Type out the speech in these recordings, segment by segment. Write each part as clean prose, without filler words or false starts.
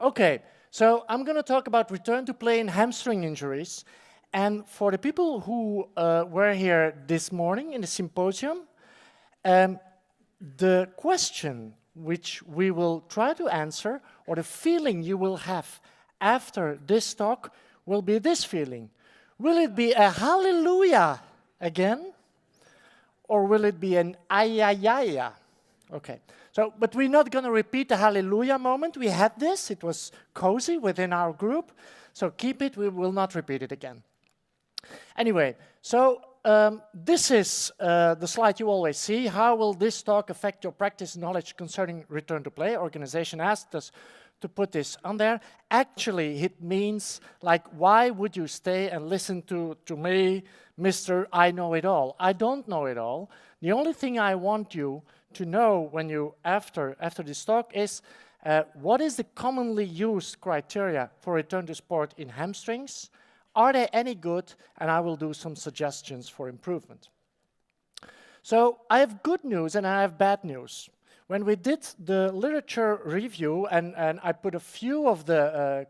Okay, so I'm going to talk about return to play in hamstring injuries. And for the people who were here this morning in the symposium, the question which we will try to answer, or the feeling you will have after this talk, will be this feeling. Will it be a hallelujah again? Or will it be an ayayaya? Okay, so, but we're not going to repeat the hallelujah moment. We had this, it was cozy within our group. So keep it, we will not repeat it again. Anyway, so this is the slide you always see. How will this talk affect your practice knowledge concerning return to play? Organization asked us to put this on there. Actually, it means, like, why would you stay and listen to me, Mr. I know it all? I don't know it all. The only thing I want you to know when you, after this talk is, what is the commonly used criteria for return to sport in hamstrings? Are they any good? And I will do some suggestions for improvement. So I have good news and I have bad news. When we did the literature review, and I put a few of the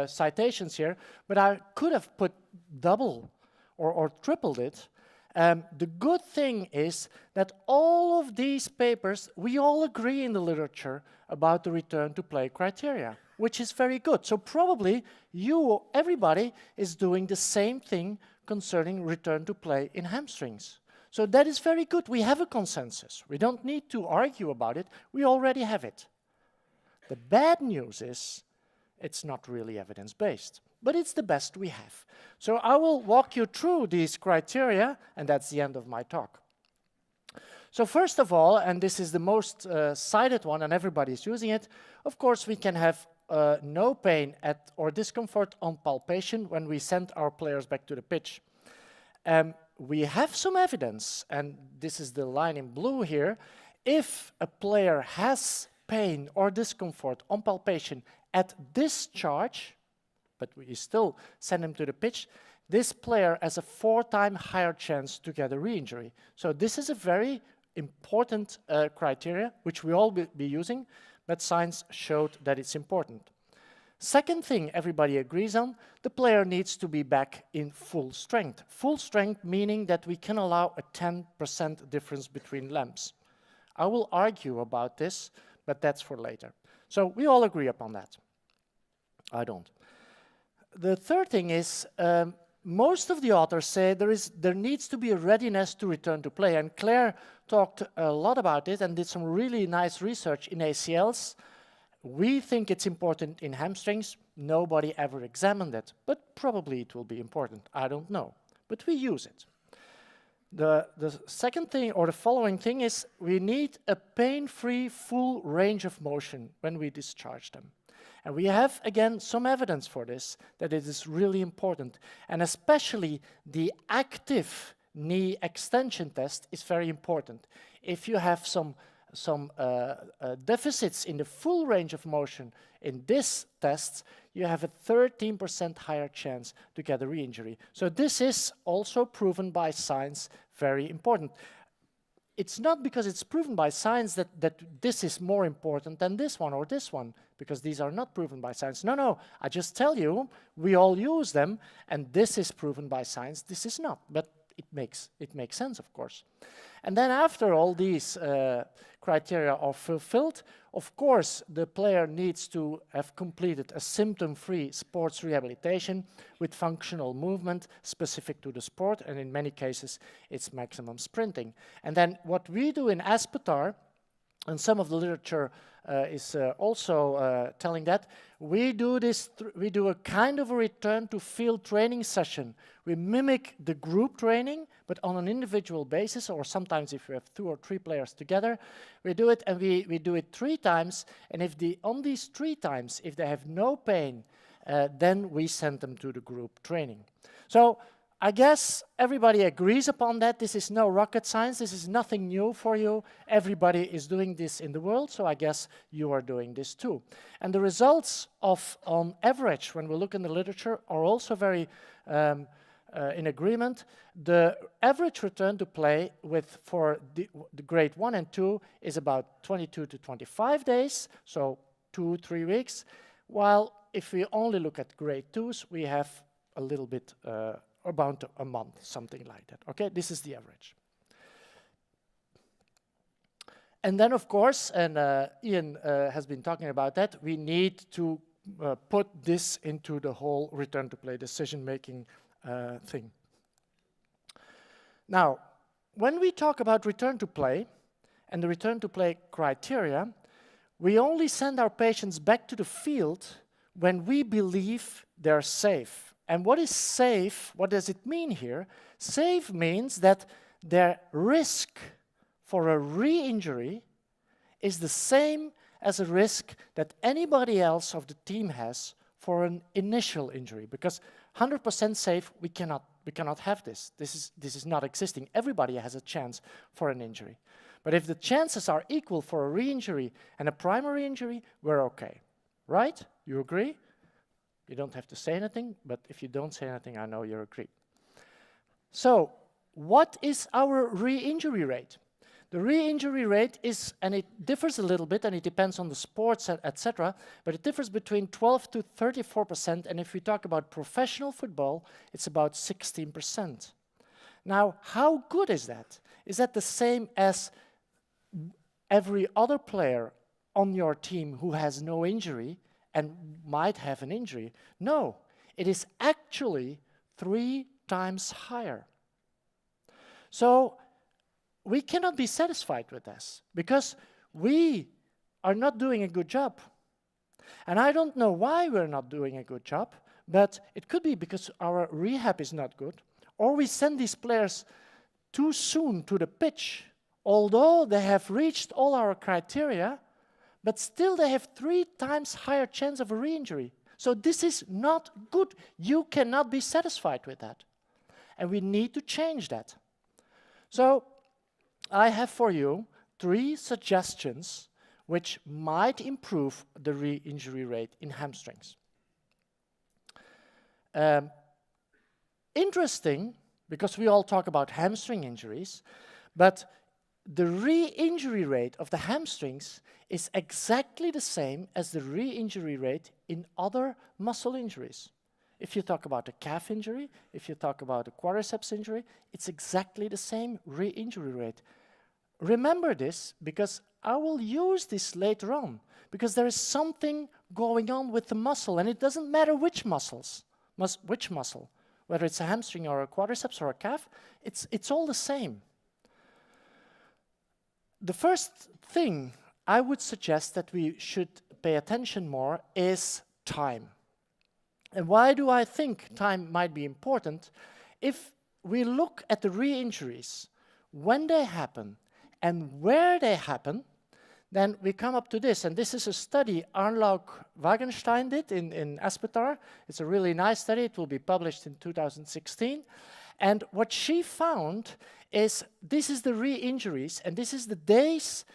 citations here, but I could have put double or tripled it. The good thing is that all of these papers, we all agree in the literature about the return to play criteria, which is very good. So probably everybody is doing the same thing concerning return to play in hamstrings. So that is very good. We have a consensus. We don't need to argue about it. We already have it. The bad news is it's not really evidence-based, but it's the best we have. So I will walk you through these criteria, and that's the end of my talk. So first of all, and this is the most cited one, and everybody's using it, of course we can have no pain or discomfort on palpation when we send our players back to the pitch. We have some evidence, and this is the line in blue here. If a player has pain or discomfort on palpation at discharge, but we still send him to the pitch, this player has a 4-time higher chance to get a re-injury. So this is a very important criteria, which we all be using, but science showed that it's important. Second thing everybody agrees on, the player needs to be back in full strength. Full strength meaning that we can allow a 10% difference between lengths. I will argue about this, but that's for later. So we all agree upon that. I don't. The third thing is, most of the authors say there needs to be a readiness to return to play. And Claire talked a lot about it and did some really nice research in ACLs. We think it's important in hamstrings. Nobody ever examined it, but probably it will be important. I don't know, but we use it. The second thing, or the following thing, is we need a pain-free full range of motion when we discharge them. And we have, again, some evidence for this, that it is really important. And especially the active knee extension test is very important. If you have some deficits in the full range of motion in this test, you have a 13% higher chance to get a re-injury. So this is also proven by science, very important. It's not because it's proven by science that this is more important than this one or this one, because these are not proven by science. No, I just tell you, we all use them, and this is proven by science, this is not. But it makes sense, of course. And then after all these criteria are fulfilled, of course, the player needs to have completed a symptom-free sports rehabilitation with functional movement specific to the sport, and in many cases, it's maximum sprinting. And then what we do in Aspetar, and some of the literature is also telling that, we do this, we do a kind of a return to field training session. We mimic the group training, but on an individual basis, or sometimes if we have 2 or 3 players together, we do it, and we do it 3 times, and on these 3 times, if they have no pain, then we send them to the group training. So I guess everybody agrees upon that. This is no rocket science. This is nothing new for you. Everybody is doing this in the world, so I guess you are doing this too. And the results on average, when we look in the literature, are also very in agreement. The average return to play for the grade 1 and 2 is about 22 to 25 days, so 2-3 weeks. while if we only look at grade 2s, we have a little bit, about a month, something like that. Okay, this is the average. And then, of course, and Ian has been talking about that, we need to put this into the whole return to play decision-making thing. Now, when we talk about return to play and the return to play criteria, we only send our patients back to the field when we believe they're safe. And what is safe? What does it mean here? Safe means that their risk for a re-injury is the same as a risk that anybody else of the team has for an initial injury. Because 100% safe, we cannot have this. This is not existing. Everybody has a chance for an injury. But if the chances are equal for a re-injury and a primary injury, we're okay. Right? You agree? You don't have to say anything, but if you don't say anything, I know you agree. So, what is our re-injury rate? The re-injury rate is, and it differs a little bit, and it depends on the sports, etc., but it differs between 12 to 34%, and if we talk about professional football, it's about 16%. Now, how good is that? Is that the same as every other player on your team who has no injury and might have an injury? No, it is actually 3 times higher. So, we cannot be satisfied with this because we are not doing a good job. And I don't know why we're not doing a good job, but it could be because our rehab is not good, or we send these players too soon to the pitch, although they have reached all our criteria, but still they have 3 times higher chance of a re-injury. So this is not good. You cannot be satisfied with that. And we need to change that. So I have for you 3 suggestions which might improve the re-injury rate in hamstrings. Interesting, because we all talk about hamstring injuries, but the re-injury rate of the hamstrings is exactly the same as the re-injury rate in other muscle injuries. If you talk about a calf injury, if you talk about a quadriceps injury, it's exactly the same re-injury rate. Remember this, because I will use this later on, because there is something going on with the muscle, and it doesn't matter which muscle, whether it's a hamstring or a quadriceps or a calf, it's all the same. The first thing I would suggest that we should pay attention more is time. And why do I think time might be important? If we look at the re-injuries, when they happen and where they happen, then we come up to this. And this is a study Arnlaug Wagenstein did in Aspetar. It's a really nice study. It will be published in 2016. And what she found is this is the re-injuries, and this is the days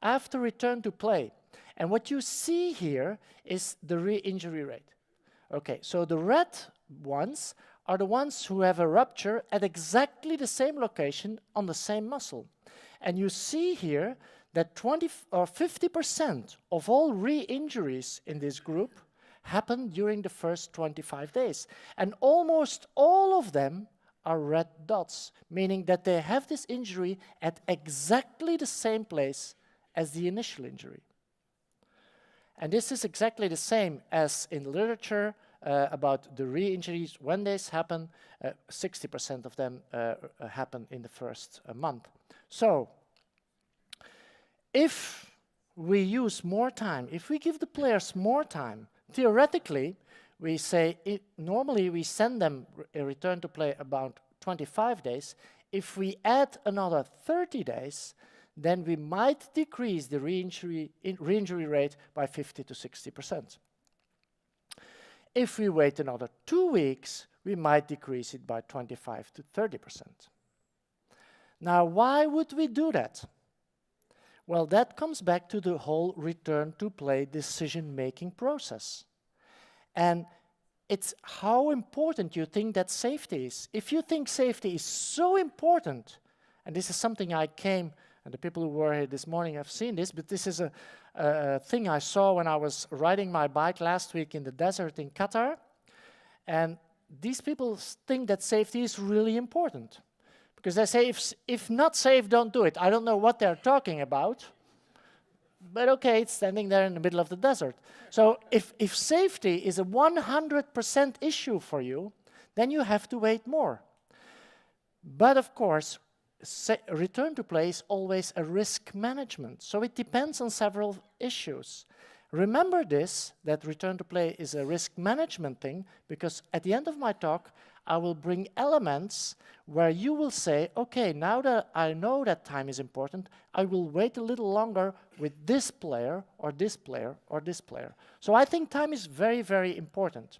after return to play. And what you see here is the re-injury rate. Okay, so the red ones are the ones who have a rupture at exactly the same location on the same muscle. And you see here that 20 or 50% of all re-injuries in this group happen during the first 25 days. And almost all of them are red dots, meaning that they have this injury at exactly the same place as the initial injury. And this is exactly the same as in literature about the re-injuries. When these happen, 60% of them happen in the first month. So, if we use more time, if we give the players more time, theoretically, we say, normally we send them a return to play about 25 days. If we add another 30 days, then we might decrease the re-injury rate by 50 to 60%. If we wait another 2 weeks, we might decrease it by 25 to 30%. Now, why would we do that? Well, that comes back to the whole return to play decision-making process. And it's how important you think that safety is. If you think safety is so important, and this is something I came And the people who were here this morning have seen this, but this is a thing I saw when I was riding my bike last week in the desert in Qatar. And these people think that safety is really important. Because they say, if not safe, don't do it. I don't know what they're talking about. But okay, it's standing there in the middle of the desert. So if safety is a 100% issue for you, then you have to wait more. But of course, return to play is always a risk management. So it depends on several issues. Remember this, that return to play is a risk management thing, because at the end of my talk, I will bring elements where you will say, okay, now that I know that time is important, I will wait a little longer with this player, or this player, or this player. So I think time is very, very important.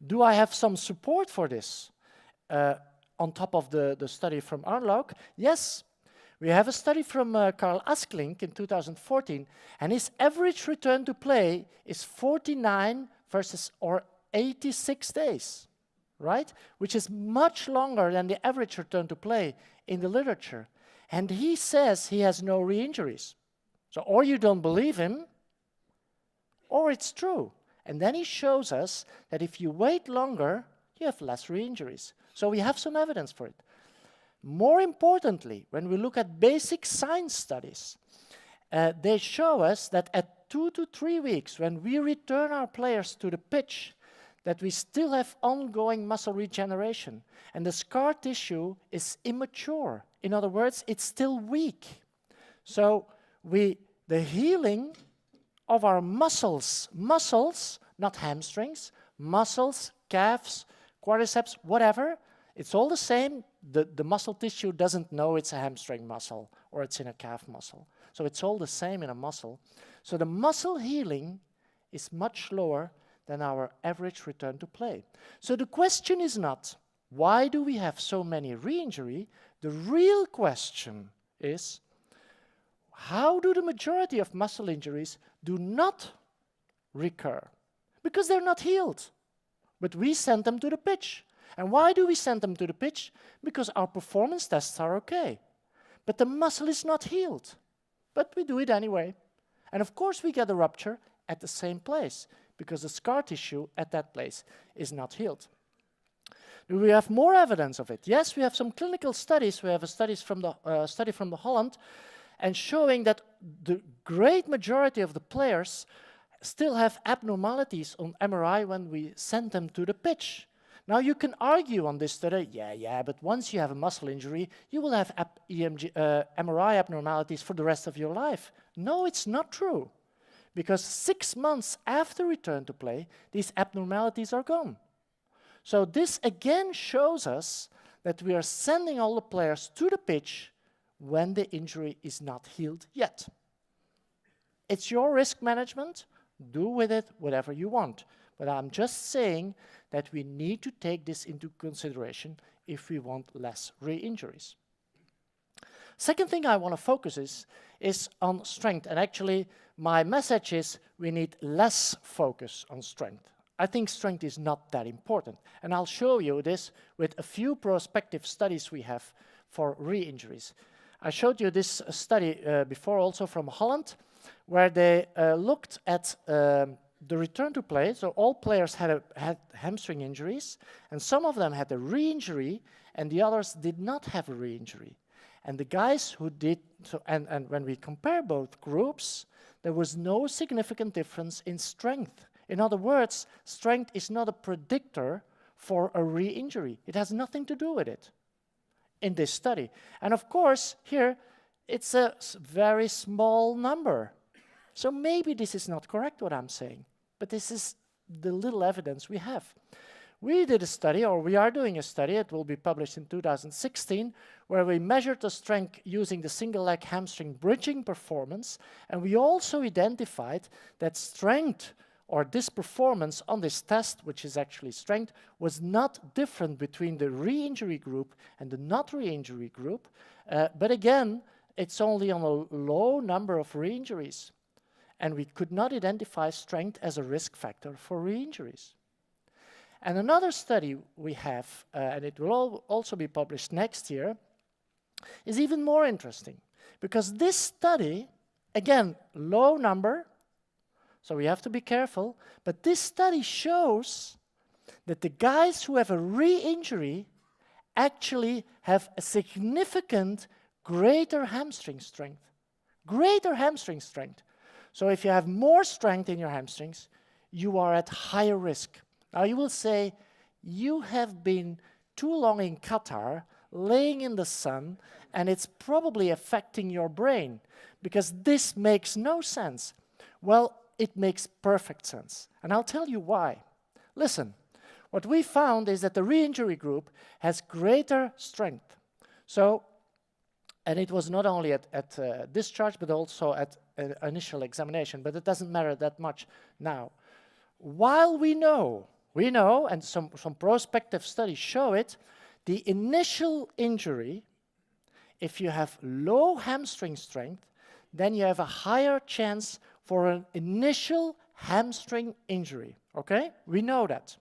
Do I have some support for this on top of the study from Arnlaug? Yes. We have a study from Carl Asklink in 2014, and his average return to play is 49 versus or 86 days, right? Which is much longer than the average return to play in the literature. And he says he has no re-injuries. So or you don't believe him, or it's true. And then he shows us that if you wait longer, you have less re-injuries. So we have some evidence for it. More importantly, when we look at basic science studies, they show us that at 2 to 3 weeks, when we return our players to the pitch, that we still have ongoing muscle regeneration. And the scar tissue is immature. In other words, it's still weak. So the healing of our muscles, not hamstrings, muscles, calves, quadriceps, whatever, it's all the same. The muscle tissue doesn't know it's a hamstring muscle or it's in a calf muscle. So it's all the same in a muscle. So the muscle healing is much slower than our average return to play. So the question is not, why do we have so many re-injury? The real question is, how do the majority of muscle injuries do not recur? Because they're not healed. But we send them to the pitch. And why do we send them to the pitch? Because our performance tests are okay. But the muscle is not healed. But we do it anyway. And of course we get a rupture at the same place, because the scar tissue at that place is not healed. Do we have more evidence of it? Yes, we have some clinical studies. We have a study from the Holland, and showing that the great majority of the players still have abnormalities on MRI when we send them to the pitch. Now you can argue on this study, yeah, but once you have a muscle injury, you will have MRI abnormalities for the rest of your life. No, it's not true. Because 6 months after return to play, these abnormalities are gone. So this again shows us that we are sending all the players to the pitch when the injury is not healed yet. It's your risk management. Do with it whatever you want. But I'm just saying that we need to take this into consideration if we want less re-injuries. Second thing I want to focus is on strength. And actually, my message is we need less focus on strength. I think strength is not that important. And I'll show you this with a few prospective studies we have for re-injuries. I showed you this study before also from Holland, where they looked at the return to play. So all players had hamstring injuries, and some of them had a re-injury, and the others did not have a re-injury. And the guys who did, and when we compare both groups, there was no significant difference in strength. In other words, strength is not a predictor for a re-injury. It has nothing to do with it in this study. And of course, here, it's a very small number. So maybe this is not correct what I'm saying, but this is the little evidence we have. We did a study, or we are doing a study, it will be published in 2016, where we measured the strength using the single leg hamstring bridging performance, and we also identified that strength, or this performance on this test, which is actually strength, was not different between the re-injury group and the not re-injury group, but again, it's only on a low number of re-injuries. And we could not identify strength as a risk factor for re-injuries. And another study we have, and it will also be published next year, is even more interesting, because this study, again, low number, so we have to be careful, but this study shows that the guys who have a re-injury actually have a significant greater hamstring strength. Greater hamstring strength. So if you have more strength in your hamstrings, you are at higher risk. Now you will say, you have been too long in Qatar, laying in the sun, and it's probably affecting your brain, because this makes no sense. Well, it makes perfect sense, and I'll tell you why. Listen, what we found is that the re-injury group has greater strength. So, and it was not only at discharge, but also at initial examination, but it doesn't matter that much now. While we know, and some prospective studies show it, the initial injury, if you have low hamstring strength, then you have a higher chance for an initial hamstring injury, okay? We know that.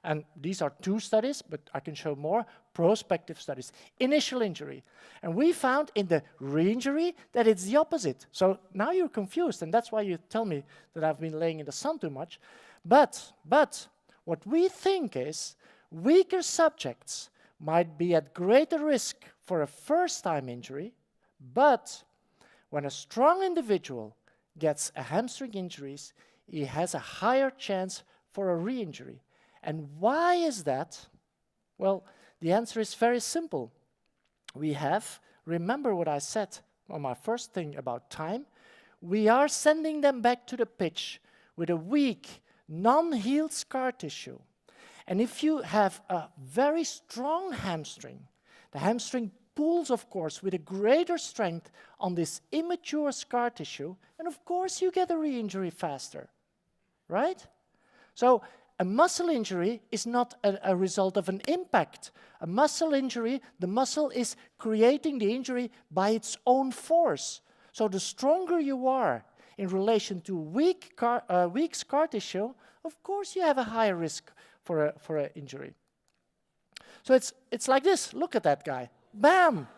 And these are 2 studies, but I can show more prospective studies. Initial injury. And we found in the re-injury that it's the opposite. So now you're confused, and that's why you tell me that I've been laying in the sun too much. But what we think is weaker subjects might be at greater risk for a first-time injury, but when a strong individual gets a hamstring injuries, he has a higher chance for a re-injury. And why is that? Well, the answer is very simple. We have, remember what I said on my first thing about time, we are sending them back to the pitch with a weak, non-healed scar tissue. And if you have a very strong hamstring, the hamstring pulls, of course, with a greater strength on this immature scar tissue, and of course you get a re-injury faster, right? So a muscle injury is not a result of an impact. A muscle injury, the muscle is creating the injury by its own force. So the stronger you are in relation to weak scar tissue, of course you have a higher risk for an injury. So it's like this. Look at that guy. Bam!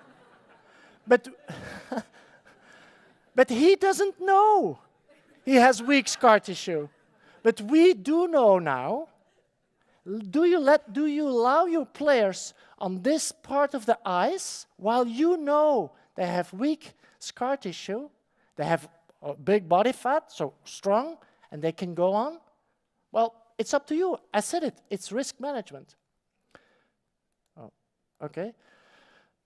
But he doesn't know he has weak scar tissue. But we do know now. Do you allow your players on this part of the ice while you know they have weak scar tissue, they have big body fat, so strong, and they can go on? Well, it's up to you. I said it. It's risk management. Oh, okay.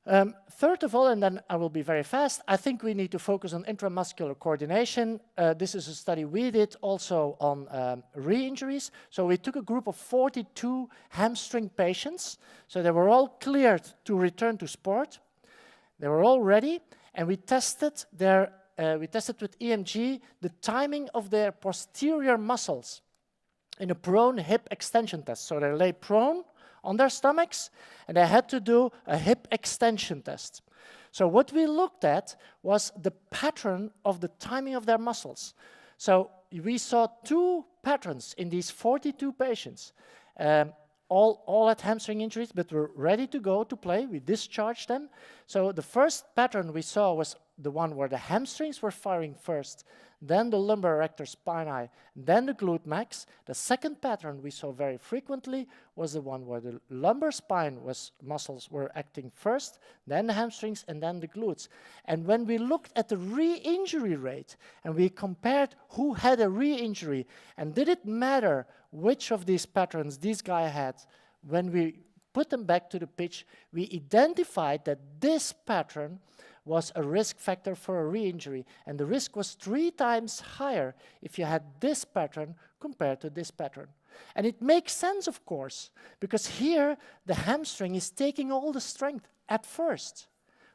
Third of all, and then I will be very fast, I think we need to focus on intramuscular coordination. This is a study we did also on re-injuries. So we took a group of 42 hamstring patients. So they were all cleared to return to sport. They were all ready, and we tested with EMG the timing of their posterior muscles in a prone hip extension test. So they lay prone on their stomachs, and they had to do a hip extension test. So what we looked at was the pattern of the timing of their muscles. So we saw 2 patterns in these 42 patients, all had hamstring injuries, but were ready to go to play. We discharged them. So the first pattern we saw was the one where the hamstrings were firing first, then the lumbar erector spinae, then the glute max. The second pattern we saw very frequently was the one where the lumbar spine muscles were acting first, then the hamstrings, and then the glutes. And when we looked at the re-injury rate, and we compared who had a re-injury, and did it matter which of these patterns this guy had, when we put them back to the pitch, we identified that this pattern was a risk factor for a re-injury, and the risk was 3 times higher if you had this pattern compared to this pattern. And it makes sense, of course, because here the hamstring is taking all the strength at first,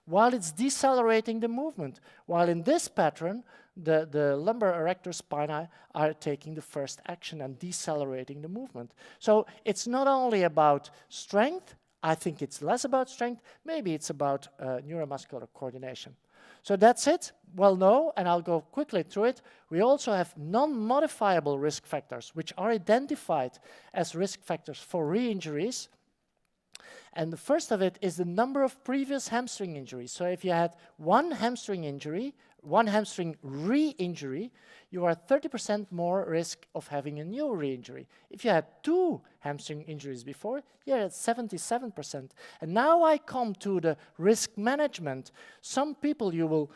while it's decelerating the movement, while in this pattern, the lumbar erector spinae are taking the first action and decelerating the movement. So it's not only about strength. I think it's less about strength. Maybe it's about neuromuscular coordination. So that's it. Well, no, and I'll go quickly through it. We also have non-modifiable risk factors, which are identified as risk factors for re-injuries. And the first of it is the number of previous hamstring injuries. So if you had one hamstring injury, one hamstring re-injury, you are 30% more risk of having a new re-injury. If you had 2 hamstring injuries before, you're at 77%. And now I come to the risk management. Some people you will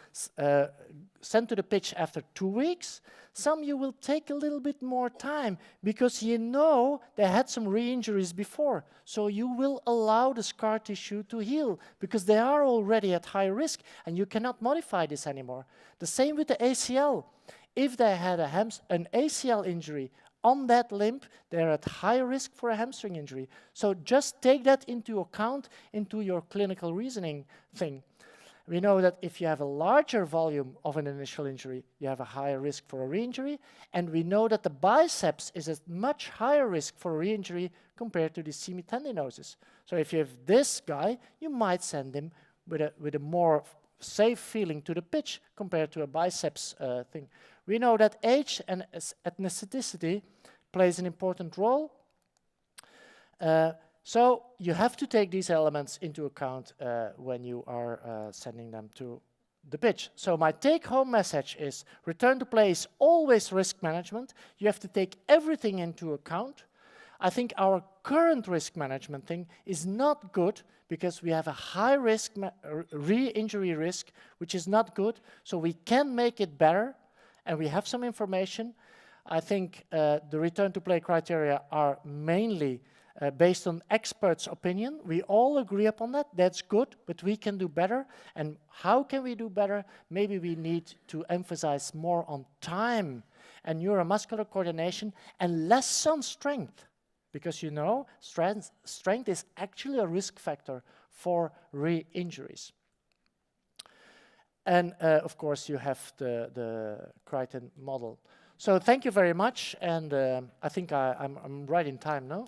send to the pitch after 2 weeks. Some you will take a little bit more time because you know they had some re-injuries before. So you will allow the scar tissue to heal because they are already at high risk and you cannot modify this anymore. The same with the ACL. If they had an ACL injury on that limb, they're at high risk for a hamstring injury. So just take that into account into your clinical reasoning thing. We know that if you have a larger volume of an initial injury, you have a higher risk for a re-injury. And we know that the biceps is at much higher risk for a re-injury compared to the semitendinosus. So if you have this guy, you might send him with a more safe feeling to the pitch compared to a biceps thing. We know that age and ethnicity plays an important role. So you have to take these elements into account when you are sending them to the pitch. So my take-home message is return to play is always risk management. You have to take everything into account. I think our current risk management thing is not good because we have a high risk, re-injury risk, which is not good. So we can make it better, and we have some information. I think the return to play criteria are mainly based on experts' opinion. We all agree upon that. That's good, but we can do better. And how can we do better? Maybe we need to emphasize more on time and neuromuscular coordination and less on strength. Because you know, strength is actually a risk factor for re-injuries. And of course, you have the Crichton model. So thank you very much, and I think I'm right in time now.